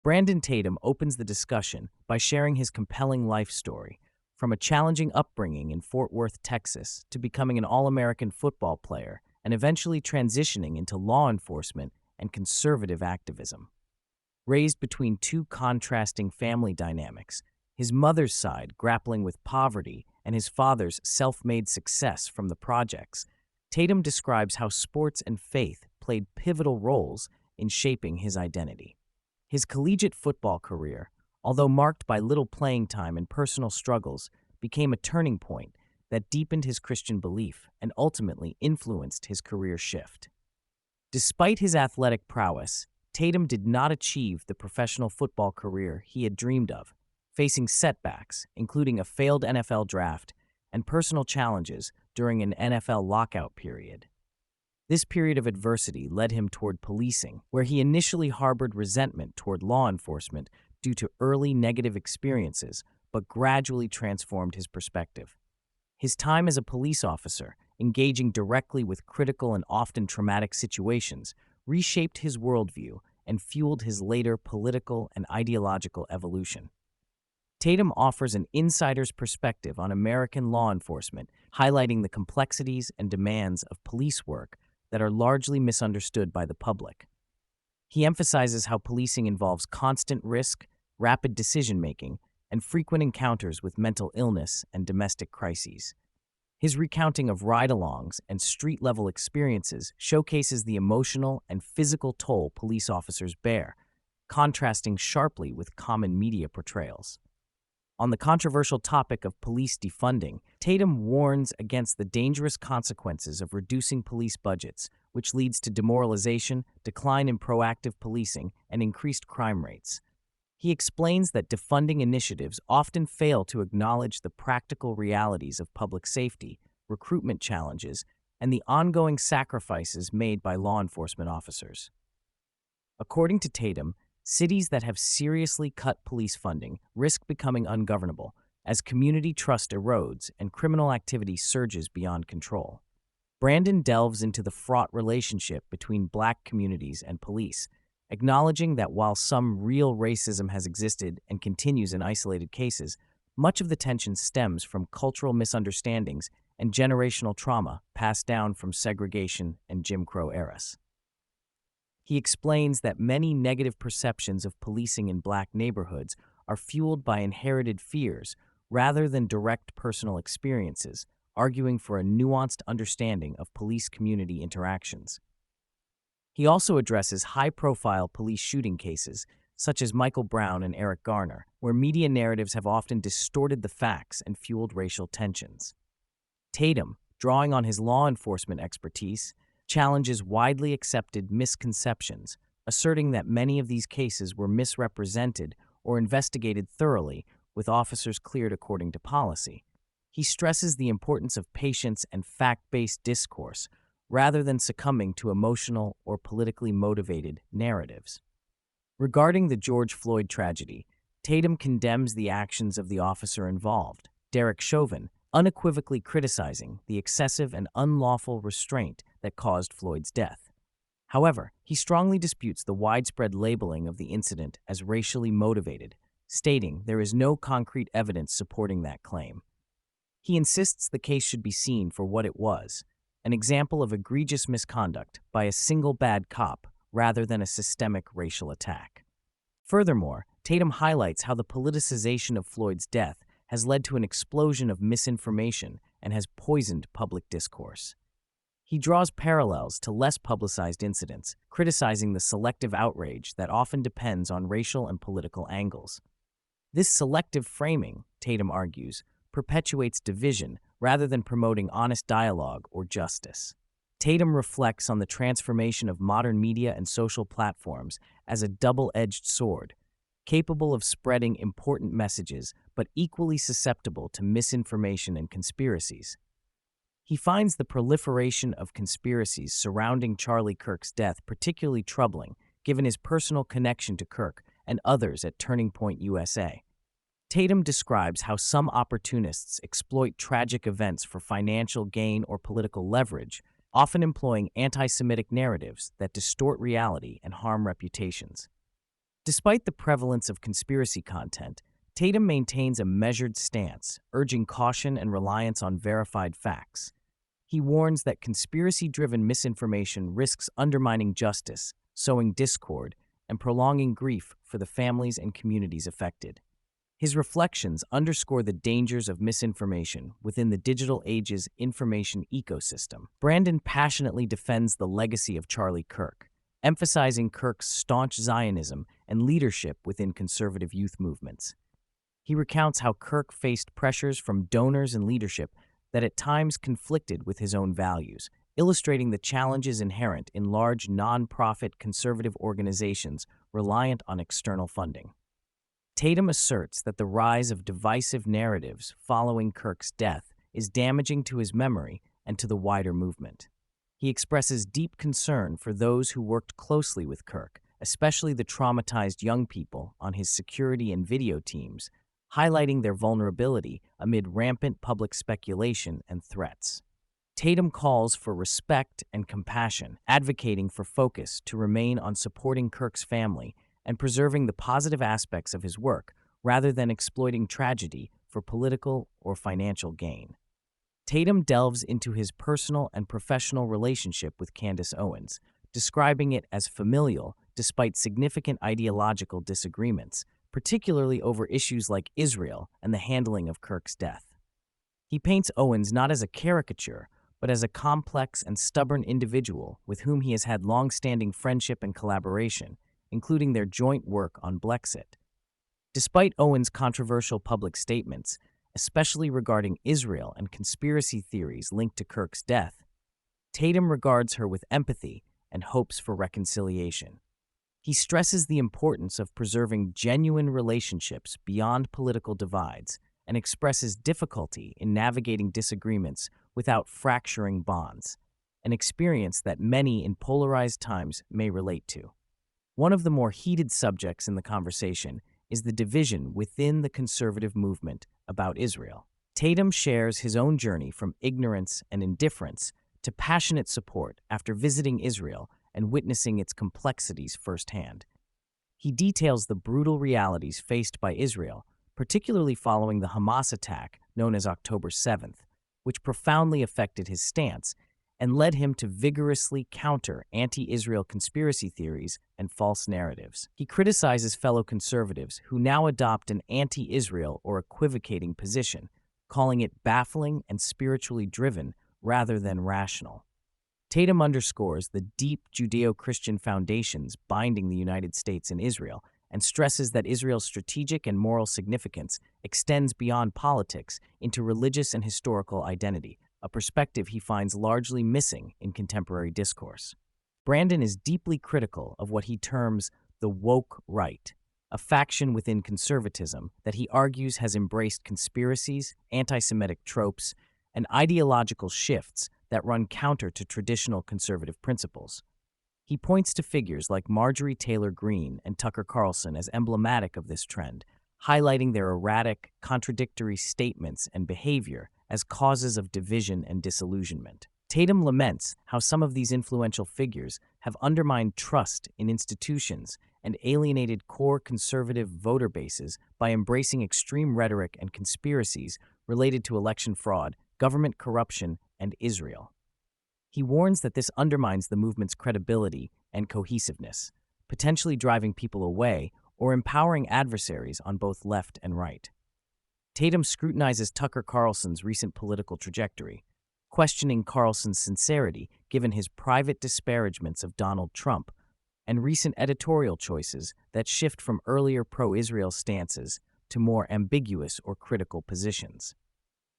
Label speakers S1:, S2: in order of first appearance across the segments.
S1: Brandon Tatum opens the discussion by sharing his compelling life story, from a challenging upbringing in Fort Worth, Texas, to becoming an All-American football player and eventually transitioning into law enforcement and conservative activism. Raised between two contrasting family dynamics, his mother's side grappling with poverty and his father's self-made success from the projects, Tatum describes how sports and faith played pivotal roles in shaping his identity. His collegiate football career, although marked by little playing time and personal struggles, became a turning point that deepened his Christian belief and ultimately influenced his career shift. Despite his athletic prowess, Tatum did not achieve the professional football career he had dreamed of, facing setbacks, including a failed NFL draft and personal challenges during an NFL lockout period. This period of adversity led him toward policing, where he initially harbored resentment toward law enforcement due to early negative experiences, but gradually transformed his perspective. His time as a police officer, engaging directly with critical and often traumatic situations, reshaped his worldview and fueled his later political and ideological evolution. Tatum offers an insider's perspective on American law enforcement, highlighting the complexities and demands of police work that are largely misunderstood by the public. He emphasizes how policing involves constant risk, rapid decision-making, and frequent encounters with mental illness and domestic crises. His recounting of ride-alongs and street-level experiences showcases the emotional and physical toll police officers bear, contrasting sharply with common media portrayals. On the controversial topic of police defunding, Tatum warns against the dangerous consequences of reducing police budgets, which leads to demoralization, decline in proactive policing, and increased crime rates. He explains that defunding initiatives often fail to acknowledge the practical realities of public safety, recruitment challenges, and the ongoing sacrifices made by law enforcement officers. According to Tatum, cities that have seriously cut police funding risk becoming ungovernable as community trust erodes and criminal activity surges beyond control. Brandon delves into the fraught relationship between Black communities and police, acknowledging that while some real racism has existed and continues in isolated cases, much of the tension stems from cultural misunderstandings and generational trauma passed down from segregation and Jim Crow eras. He explains that many negative perceptions of policing in Black neighborhoods are fueled by inherited fears rather than direct personal experiences, arguing for a nuanced understanding of police-community interactions. He also addresses high-profile police shooting cases, such as Michael Brown and Eric Garner, where media narratives have often distorted the facts and fueled racial tensions. Tatum, drawing on his law enforcement expertise, challenges widely accepted misconceptions, asserting that many of these cases were misrepresented or investigated thoroughly, with officers cleared according to policy. He stresses the importance of patience and fact-based discourse, rather than succumbing to emotional or politically motivated narratives. Regarding the George Floyd tragedy, Tatum condemns the actions of the officer involved, Derek Chauvin, unequivocally criticizing the excessive and unlawful restraint that caused Floyd's death. However, he strongly disputes the widespread labeling of the incident as racially motivated, stating there is no concrete evidence supporting that claim. He insists the case should be seen for what it was, an example of egregious misconduct by a single bad cop rather than a systemic racial attack. Furthermore, Tatum highlights how the politicization of Floyd's death has led to an explosion of misinformation and has poisoned public discourse. He draws parallels to less publicized incidents, criticizing the selective outrage that often depends on racial and political angles. This selective framing, Tatum argues, perpetuates division rather than promoting honest dialogue or justice. Tatum reflects on the transformation of modern media and social platforms as a double-edged sword, capable of spreading important messages but equally susceptible to misinformation and conspiracies. He finds the proliferation of conspiracies surrounding Charlie Kirk's death particularly troubling, given his personal connection to Kirk and others at Turning Point USA. Tatum describes how some opportunists exploit tragic events for financial gain or political leverage, often employing anti-Semitic narratives that distort reality and harm reputations. Despite the prevalence of conspiracy content, Tatum maintains a measured stance, urging caution and reliance on verified facts. He warns that conspiracy-driven misinformation risks undermining justice, sowing discord, and prolonging grief for the families and communities affected. His reflections underscore the dangers of misinformation within the digital age's information ecosystem. Brandon passionately defends the legacy of Charlie Kirk, emphasizing Kirk's staunch Zionism and leadership within conservative youth movements. He recounts how Kirk faced pressures from donors and leadership that at times conflicted with his own values, illustrating the challenges inherent in large nonprofit conservative organizations reliant on external funding. Tatum asserts that the rise of divisive narratives following Kirk's death is damaging to his memory and to the wider movement. He expresses deep concern for those who worked closely with Kirk, especially the traumatized young people on his security and video teams, highlighting their vulnerability amid rampant public speculation and threats. Tatum calls for respect and compassion, advocating for focus to remain on supporting Kirk's family and preserving the positive aspects of his work rather than exploiting tragedy for political or financial gain. Tatum delves into his personal and professional relationship with Candace Owens, describing it as familial despite significant ideological disagreements, particularly over issues like Israel and the handling of Kirk's death. He paints Owens not as a caricature, but as a complex and stubborn individual with whom he has had long-standing friendship and collaboration, including their joint work on Blexit. Despite Owens' controversial public statements, especially regarding Israel and conspiracy theories linked to Kirk's death, Tatum regards her with empathy and hopes for reconciliation. He stresses the importance of preserving genuine relationships beyond political divides and expresses difficulty in navigating disagreements without fracturing bonds, an experience that many in polarized times may relate to. One of the more heated subjects in the conversation is the division within the conservative movement about Israel. Tatum shares his own journey from ignorance and indifference to passionate support after visiting Israel and witnessing its complexities firsthand. He details the brutal realities faced by Israel, particularly following the Hamas attack known as October 7th, which profoundly affected his stance and led him to vigorously counter anti-Israel conspiracy theories and false narratives. He criticizes fellow conservatives who now adopt an anti-Israel or equivocating position, calling it baffling and spiritually driven rather than rational. Tatum underscores the deep Judeo-Christian foundations binding the United States and Israel and stresses that Israel's strategic and moral significance extends beyond politics into religious and historical identity, a perspective he finds largely missing in contemporary discourse. Brandon is deeply critical of what he terms the woke right, a faction within conservatism that he argues has embraced conspiracies, anti-Semitic tropes, and ideological shifts that run counter to traditional conservative principles. He points to figures like Marjorie Taylor Greene and Tucker Carlson as emblematic of this trend, highlighting their erratic, contradictory statements and behavior as causes of division and disillusionment. Tatum laments how some of these influential figures have undermined trust in institutions and alienated core conservative voter bases by embracing extreme rhetoric and conspiracies related to election fraud, government corruption, and Israel. He warns that this undermines the movement's credibility and cohesiveness, potentially driving people away or empowering adversaries on both left and right. Tatum scrutinizes Tucker Carlson's recent political trajectory, questioning Carlson's sincerity given his private disparagements of Donald Trump and recent editorial choices that shift from earlier pro-Israel stances to more ambiguous or critical positions.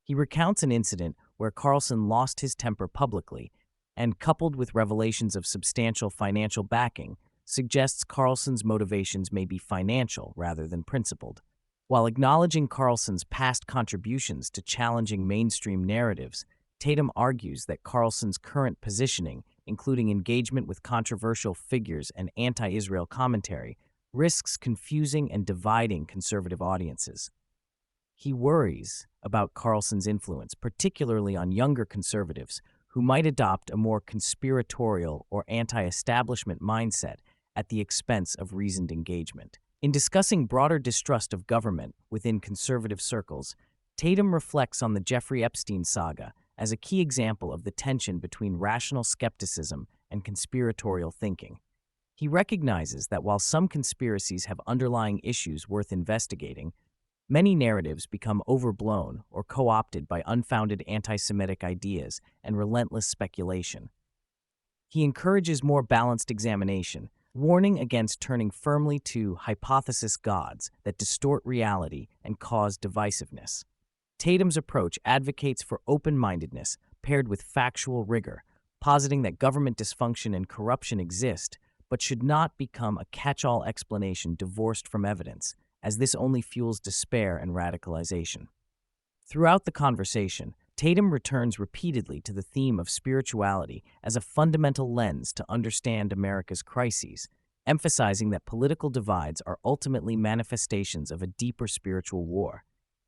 S1: He recounts an incident where Carlson lost his temper publicly and, coupled with revelations of substantial financial backing, suggests Carlson's motivations may be financial rather than principled. While acknowledging Carlson's past contributions to challenging mainstream narratives, Tatum argues that Carlson's current positioning, including engagement with controversial figures and anti-Israel commentary, risks confusing and dividing conservative audiences. He worries about Carlson's influence, particularly on younger conservatives who might adopt a more conspiratorial or anti-establishment mindset at the expense of reasoned engagement. In discussing broader distrust of government within conservative circles, Tatum reflects on the Jeffrey Epstein saga as a key example of the tension between rational skepticism and conspiratorial thinking. He recognizes that while some conspiracies have underlying issues worth investigating, many narratives become overblown or co-opted by unfounded anti-Semitic ideas and relentless speculation. He encourages more balanced examination, warning against turning firmly to hypothesis gods that distort reality and cause divisiveness. Tatum's approach advocates for open-mindedness paired with factual rigor, positing that government dysfunction and corruption exist, but should not become a catch-all explanation divorced from evidence, as this only fuels despair and radicalization. Throughout the conversation, Tatum returns repeatedly to the theme of spirituality as a fundamental lens to understand America's crises, emphasizing that political divides are ultimately manifestations of a deeper spiritual war.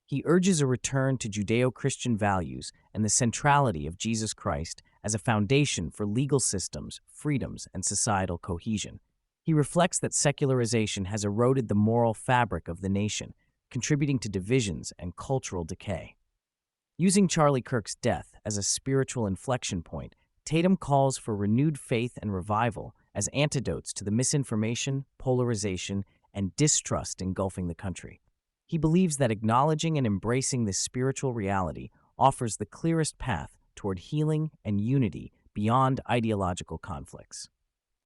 S1: He urges a return to Judeo-Christian values and the centrality of Jesus Christ as a foundation for legal systems, freedoms, and societal cohesion. He reflects that secularization has eroded the moral fabric of the nation, contributing to divisions and cultural decay. Using Charlie Kirk's death as a spiritual inflection point, Tatum calls for renewed faith and revival as antidotes to the misinformation, polarization, and distrust engulfing the country. He believes that acknowledging and embracing this spiritual reality offers the clearest path toward healing and unity beyond ideological conflicts.